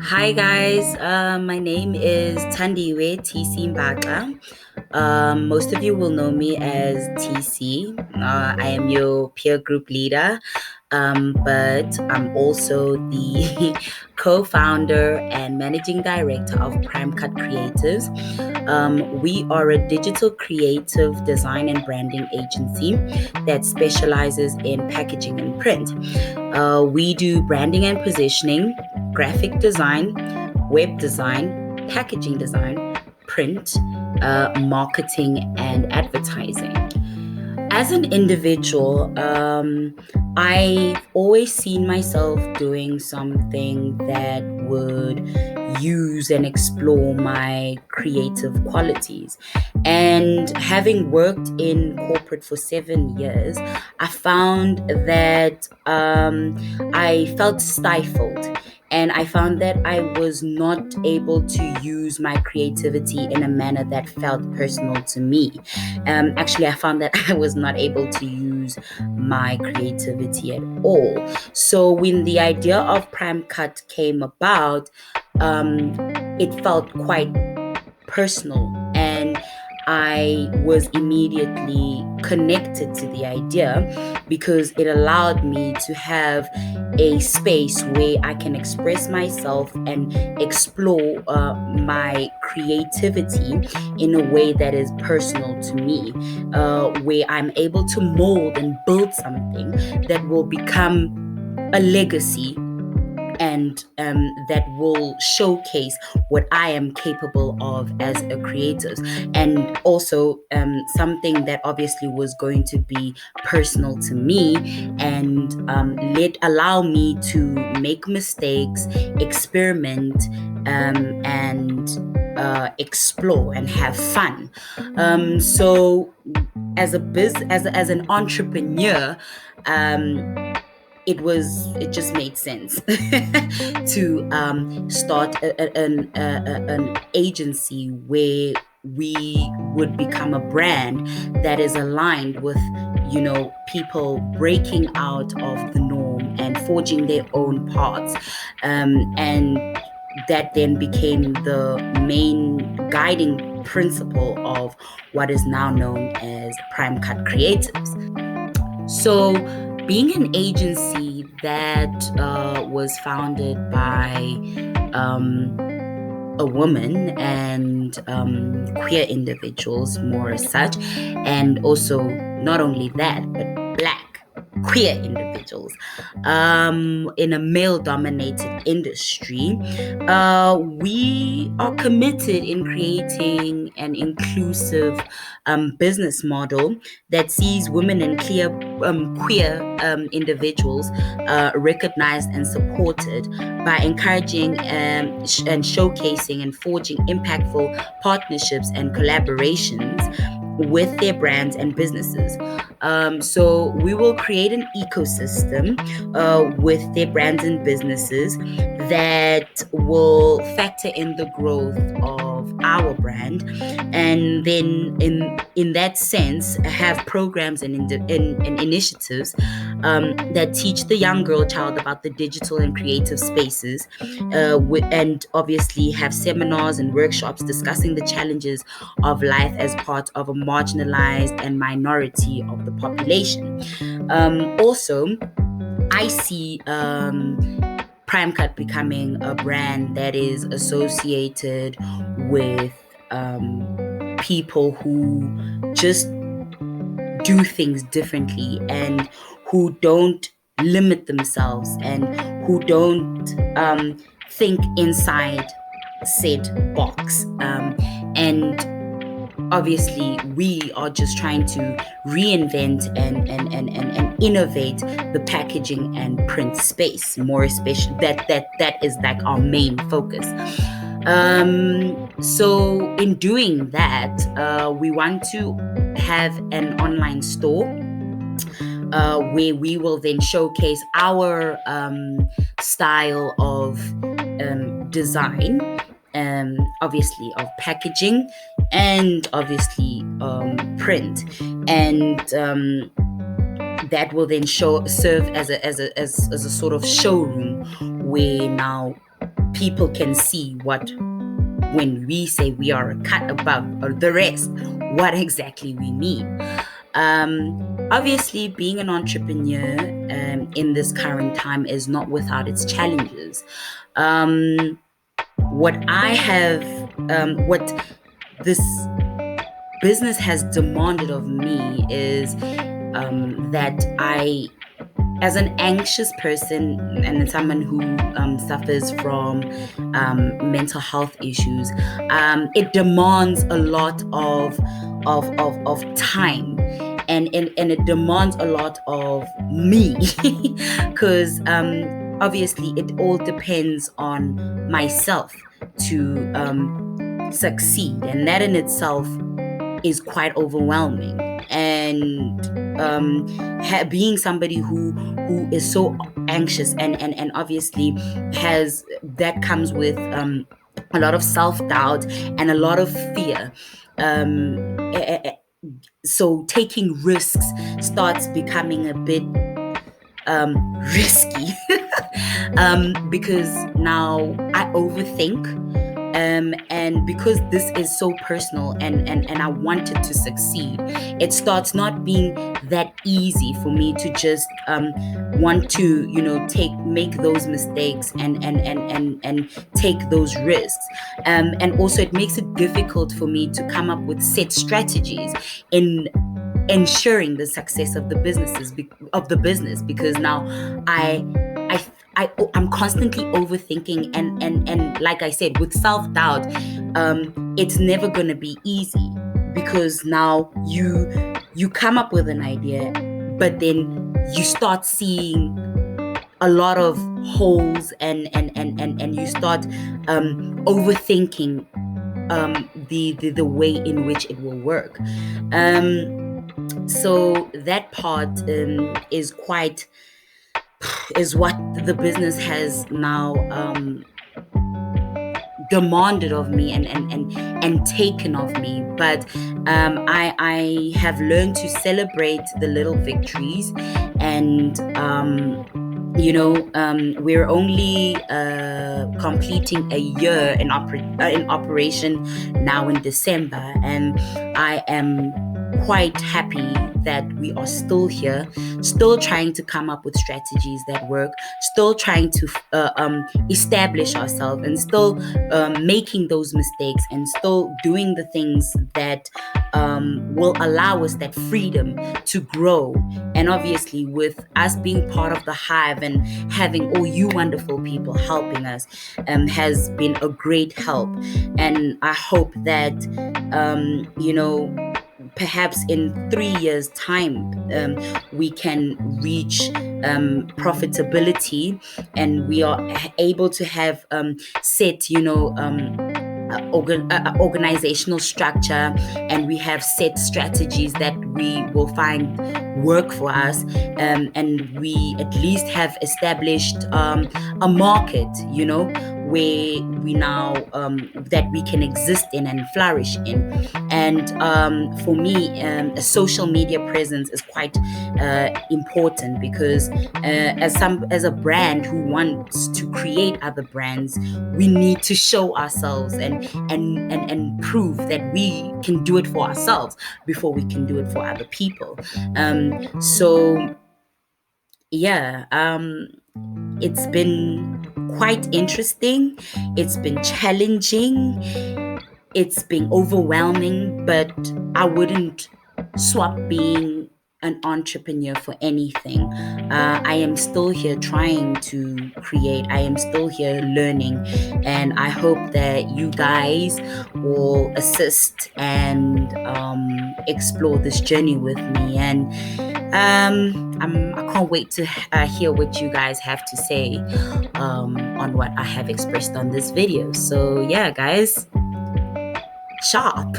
Hi guys, my name is Tandiwe TeeCee Mbaka. Most of you will know me as TeeCee. I am your peer group leader, but I'm also the co-founder and managing director of Prime Cut Creatives. We are a digital creative design and branding agency that specializes in packaging and print. We do branding and positioning, graphic design, web design, packaging design, print, marketing, and advertising. As an individual, I've always seen myself doing something that would use and explore my creative qualities. And having worked in corporate for 7 years, I found that I felt stifled. And I found that I was not able to use my creativity in a manner that felt personal to me. Actually, I found that I was not able to use my creativity at all. So when the idea of Prime Cut came about, it felt quite personal, and I was immediately connected to the idea because it allowed me to have a space where I can express myself and explore my creativity in a way that is personal to me, where I'm able to mold and build something that will become a legacy, and that will showcase what I am capable of as a creator, and also something that obviously was going to be personal to me, and let allow me to make mistakes, experiment, and explore and have fun. So as an entrepreneur, it just made sense to start an agency where we would become a brand that is aligned with people breaking out of the norm and forging their own paths, and that then became the main guiding principle of what is now known as Prime Cut Creatives. So, being an agency that was founded by a woman and queer individuals, more as such, and also not only that, but Black queer individuals in a male dominated industry, we are committed in creating an inclusive business model that sees women and queer individuals recognized and supported by encouraging and showcasing and forging impactful partnerships and collaborations with their brands and businesses. So we will create an ecosystem with their brands and businesses that will factor in the growth of our brand, and then in that sense have programs and initiatives that teach the young girl child about the digital and creative spaces, and obviously have seminars and workshops discussing the challenges of life as part of a marginalized and minority of the population. Also, I see Prime Cut becoming a brand that is associated with people who just do things differently and who don't limit themselves and who don't think inside said box. And obviously we are just trying to reinvent and innovate the packaging and print space, more especially that is like our main focus. So in doing that, we want to have an online store where we will then showcase our style of design, obviously of packaging, and obviously print, and that will then serve as a sort of showroom where now people can see what, when we say we are a cut above or the rest, what exactly we mean. Obviously, being an entrepreneur in this current time is not without its challenges. What I have, what this business has demanded of me is that I, as an anxious person and someone who suffers from mental health issues, it demands a lot of time, and it demands a lot of me because obviously it all depends on myself to succeed, and that in itself is quite overwhelming. And being somebody who is so anxious and obviously has that comes with a lot of self-doubt and a lot of fear, so taking risks starts becoming a bit risky because now I overthink, and because this is so personal and I want it to succeed, it starts not being that easy for me to just want to, make those mistakes and take those risks, and also it makes it difficult for me to come up with set strategies in ensuring the success of the business, because now I'm constantly overthinking, and like I said, with self-doubt, it's never gonna be easy, because now you come up with an idea, but then you start seeing a lot of holes, and you start overthinking the way in which it will work. So that part is what the business has now demanded of me and taken of me. But I have learned to celebrate the little victories, and we're only completing a year in operation now in December, and I am quite happy that we are still here, still trying to come up with strategies that work, still trying to establish ourselves, and still making those mistakes, and still doing the things that will allow us that freedom to grow. And obviously, with us being part of the Hive and having all you wonderful people helping us, has been a great help. And I hope that perhaps in 3 years' time, we can reach profitability, and we are able to have set, organizational structure, and we have set strategies that we will find work for us, and we at least have established a market, where we now that we can exist in and flourish in. And for me, a social media presence is quite important, because as a brand who wants to create other brands, we need to show ourselves and prove that we can do it for ourselves before we can do it for other people. So yeah, it's been quite interesting. It's been challenging. It's been overwhelming, but I wouldn't swap being an entrepreneur for anything. I am still here trying to create. I am still here learning, and I hope that you guys will assist and explore this journey with me. And I can't wait to hear what you guys have to say on what I have expressed on this video. So yeah, guys, sharp.